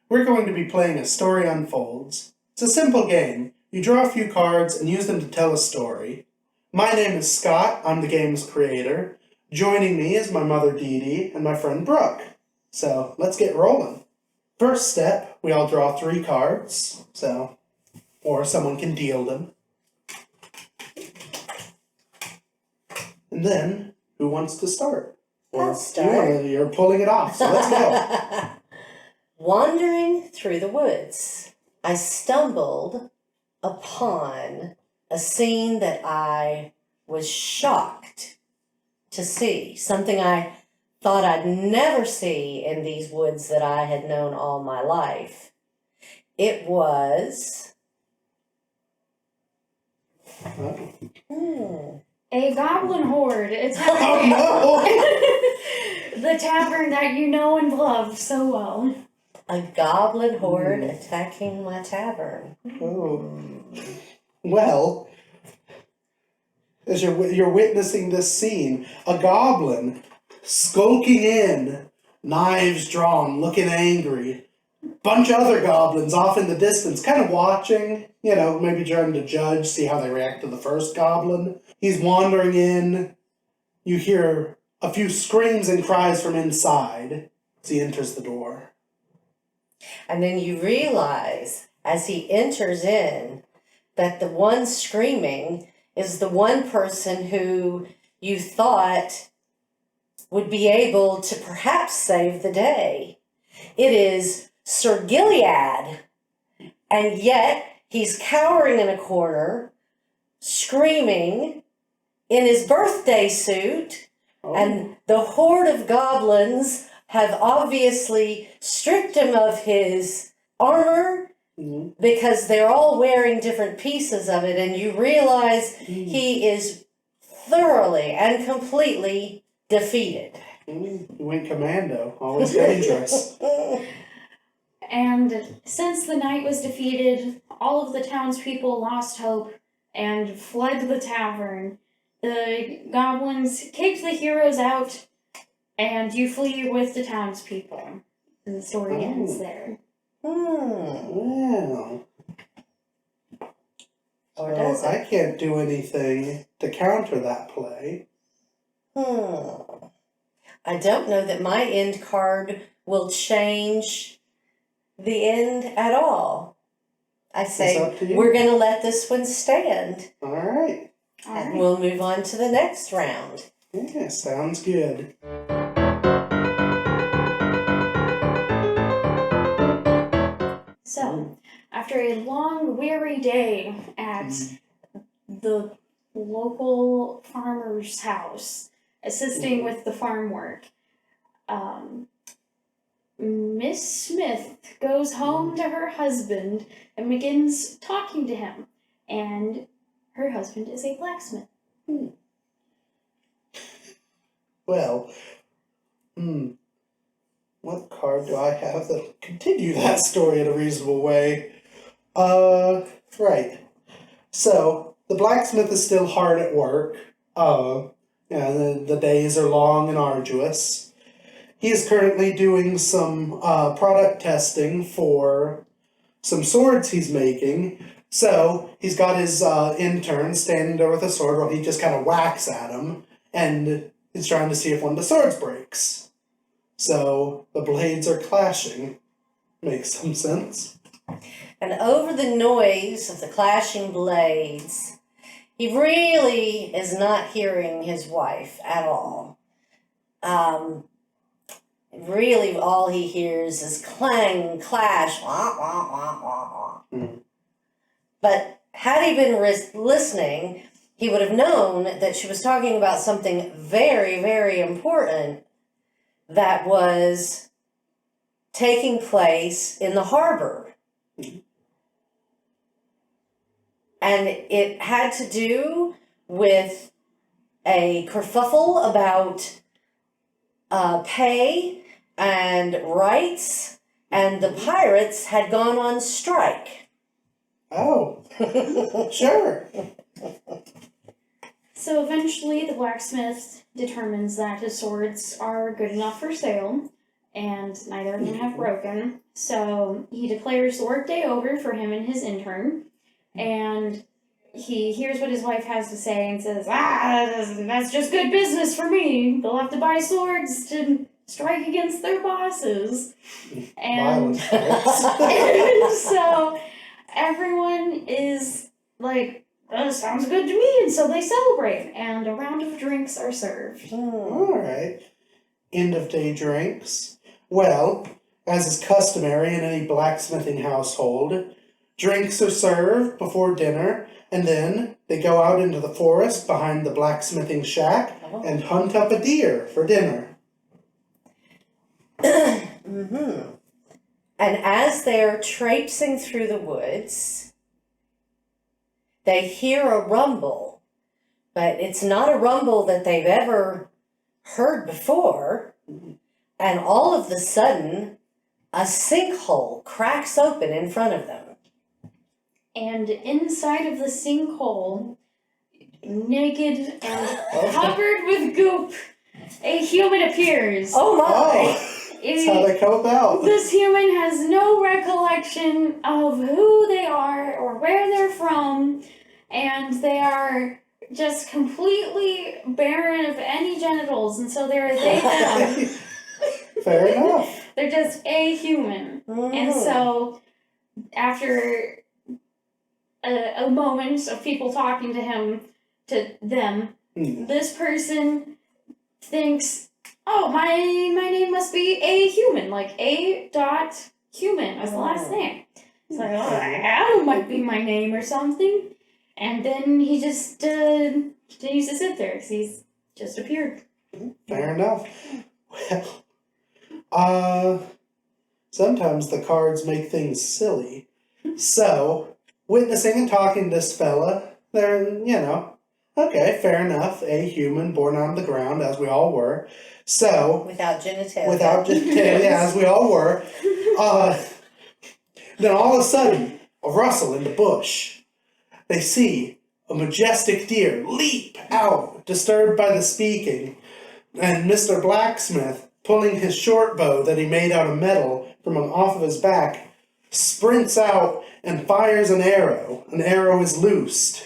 we're going to be playing A Story Unfolds. It's a simple game. You draw a few cards and use them to tell a story. My name is Scott, I'm the game's creator. Joining me is my mother Dee Dee and my friend Brooke. So, let's get rolling. First step, we all draw 3 cards, or someone can deal them. And then, who wants to start? I'll start. You're pulling it off, so let's go. Wandering through the woods, I stumbled upon a scene that I was shocked to see. Something I thought I'd never see in these woods that I had known all my life. It was... A goblin horde attacking the tavern that you know and love so well. A goblin horde attacking my tavern. Oh. Well, as you're witnessing this scene, a goblin skulking in, knives drawn, looking angry. Bunch of other goblins off in the distance, kind of watching, maybe trying to judge, see how they react to the first goblin. He's wandering in. You hear a few screams and cries from inside as he enters the door. And then you realize, as he enters in, that the one screaming is the one person who you thought would be able to perhaps save the day. It is Sir Gilead, and yet he's cowering in a corner, screaming in his birthday suit, and the horde of goblins have obviously stripped him of his armor because they're all wearing different pieces of it, and you realize he is thoroughly and completely defeated. He went commando, always dangerous. And since the knight was defeated, all of the townspeople lost hope and fled the tavern. The goblins kicked the heroes out, and you flee with the townspeople. And the story ends there. Well. Or does it? I can't do anything to counter that play. I don't know that my end card will change the end at all. I say we're going to let this one stand. All right. And we'll move on to the next round. Yeah, sounds good. So, after a long, weary day at the local farmer's house, assisting with the farm work, Miss Smith goes home to her husband and begins talking to him. And her husband is a blacksmith. Well, what card do I have that'll continue that story in a reasonable way? Right. So, the blacksmith is still hard at work. The days are long and arduous. He is currently doing some product testing for some swords he's making. So, he's got his intern standing there with a sword while he just kind of whacks at him, and he's trying to see if one of the swords breaks. So, the blades are clashing. Makes some sense. And over the noise of the clashing blades, he really is not hearing his wife at all. Really, all he hears is clang, clash, wah, wah, wah, wah, wah. But had he been listening, he would have known that she was talking about something very, very important that was taking place in the harbor. And it had to do with a kerfuffle about pay and rights, and the pirates had gone on strike. Oh, sure. So eventually the blacksmith determines that his swords are good enough for sale, and neither of them have broken. So he declares the workday over for him and his intern, and he hears what his wife has to say and says, that's just good business for me. They'll have to buy swords to strike against their bosses. And, Violence. and so everyone is like, that sounds good to me, and so they celebrate, and a round of drinks are served. Alright. End of day drinks. Well, as is customary in any blacksmithing household, drinks are served before dinner, and then they go out into the forest behind the blacksmithing shack and hunt up a deer for dinner. Mm-hmm. And as they're traipsing through the woods, they hear a rumble, but it's not a rumble that they've ever heard before. And all of a sudden, a sinkhole cracks open in front of them. And inside of the sinkhole, naked and covered with goop, a human appears. Oh my! Oh, that's how they come about. This human has no recollection of who they are or where they're from, and they are just completely barren of any genitals, and so they're they them. Fair enough. They're just a human. And so, after a moment of people talking to them, this person thinks, oh, my name must be a human, like a dot human as the last name. It's like, oh, Adam might be my name or something. And then he just continues to sit there because he's just appeared. Fair enough. Well, sometimes the cards make things silly. So, witnessing and talking to this fella, they're, okay, fair enough, a human born out of the ground, as we all were. So, without genitalia. Without genitalia, as we all were. Then all of a sudden, a rustle in the bush. They see a majestic deer leap out, disturbed by the speaking, and Mr. Blacksmith, pulling his short bow that he made out of metal from off of his back, sprints out and fires an arrow. An arrow is loosed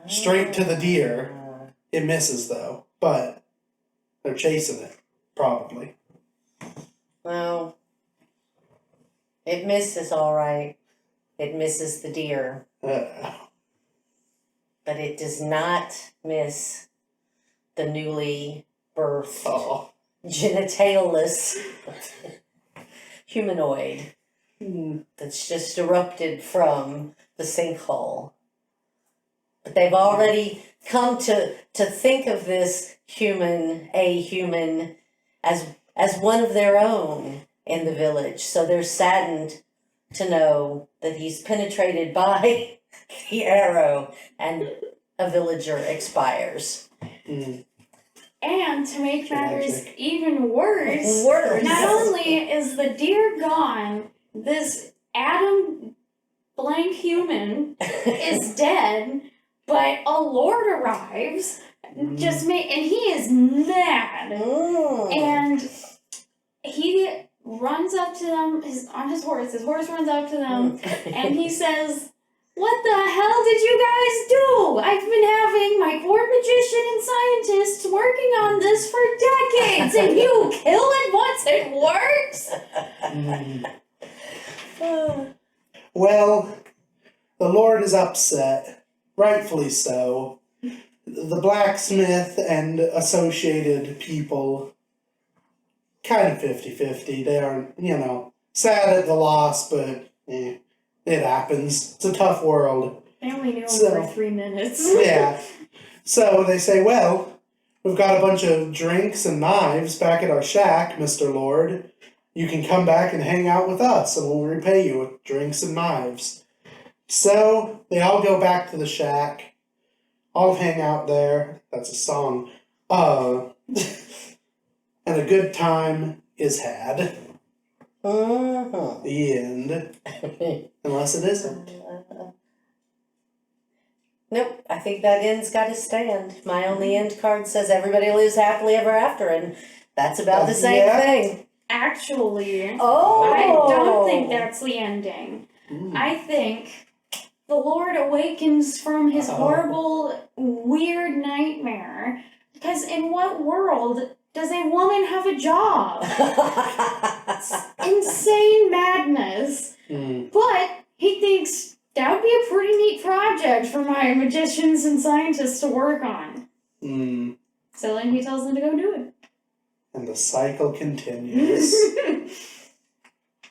straight to the deer. It misses, though, but they're chasing it, probably. Well, it misses all right. It misses the deer. But it does not miss the newly birthed, genitalless humanoid that's just erupted from the sinkhole. But they've already come to think of this human, a human, as one of their own in the village. So they're saddened to know that he's penetrated by the arrow and a villager expires. And to make matters even worse, not only is the deer gone, this Adam blank human is dead, but a lord arrives, and he is mad, and he runs up to them on his horse. His horse runs up to them, and he says, "What the hell did you guys do? I've been having my court magician and scientists working on this for decades, and you kill it once it works?" Well, the Lord is upset, rightfully so. The blacksmith and associated people, kind of 50-50. They are, sad at the loss, but it happens. It's a tough world. I only knew him for 3 minutes. Yeah. So they say, well, we've got a bunch of drinks and knives back at our shack, Mr. Lord. You can come back and hang out with us, and we'll repay you with drinks and knives. So they all go back to the shack. All hang out there. That's a song. And a good time is had. The end. Unless it isn't. Nope, I think that end's got to stand. My only end card says everybody lives happily ever after, and that's about the same thing. Actually, Oh. I don't think that's the ending. Mm. I think the Lord awakens from his horrible, weird nightmare. Because in what world does a woman have a job? Insane madness. Mm. But he thinks that would be a pretty neat project for my magicians and scientists to work on. Mm. So then he tells them to go do it. And the cycle continues.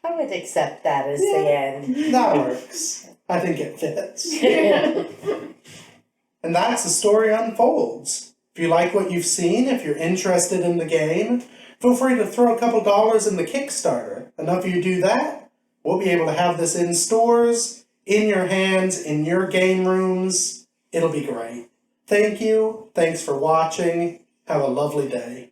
I would accept that as the end. That works. I think it fits. And that's the story unfolds. If you like what you've seen, if you're interested in the game, feel free to throw a couple dollars in the Kickstarter. And if you do that, we'll be able to have this in stores, in your hands, in your game rooms. It'll be great. Thank you. Thanks for watching. Have a lovely day.